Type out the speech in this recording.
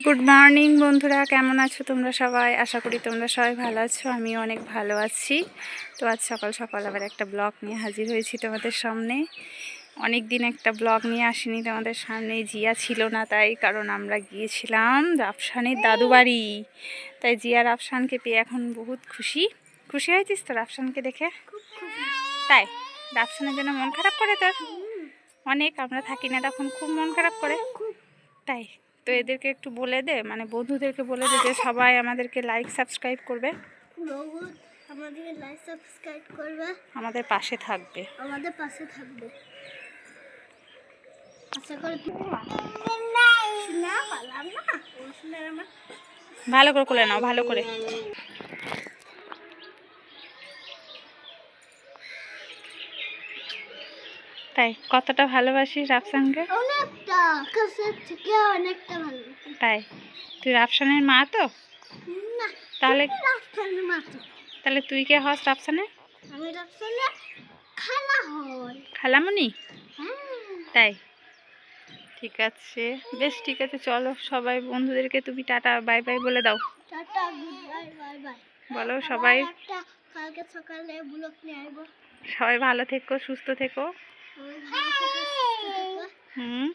Good morning বন্ধুরা, কেমন আছো তোমরা সবাই? আশা করি তোমরা সবাই ভালো আছো। আমিও অনেক ভালো আছি। তো আজ সকাল সকাল আবার একটা ব্লগ নিয়ে হাজির হয়েছি তোমাদের সামনে। অনেক দিন একটা ব্লগ নিয়ে আসিনি তোমাদের সামনে, জিয়া ছিল না তাই, কারণ আমরা গিয়েছিলাম রাফসানের দাদু বাড়ি। তাই জিয়া রাফসানকে পেয়ে এখন বহুত খুশি হয়েছিস তো রাফসানকে দেখে? তাই রাফসানের জন্য মন খারাপ করে তোর অনেক? আমরা থাকি না তখন খুব মন খারাপ করে, তাই তো এদেরকে একটু বলে দে, মানে বন্ধুদেরকে বলে দে যে সবাই আমাদেরকে লাইক সাবস্ক্রাইব করবে, আমাদেরকে লাইক সাবস্ক্রাইব করবে, আমাদের পাশে থাকবে। আশা করি ভালো করে কোলে নাও, ভালো করে। তাই কতটা ভালোবাসিস রাফসানকে? অনেকটা, কাছের থেকে অনেকটা ভালো। তাই তুই রাফসানের মা তো? না, তাহলে রাফসানের মা তো। তাহলে তুই কে হস রাফসানের? আমি রাফসানের খালা হই। খালামণি? হ্যাঁ। তাই ঠিক আছে, বেশ ঠিক আছে, চলো সবাই বন্ধুদেরকে তুমি টাটা বাই বাই বলে দাও। Tata, good bye, bye bye বলো সবাই। একটা কালকে সকালে ব্লগ নিয়ে আসব। সবাই ভালো থেকো, সুস্থ থেকো। ভালো থেকো, সুস্থ থেকো। হুম।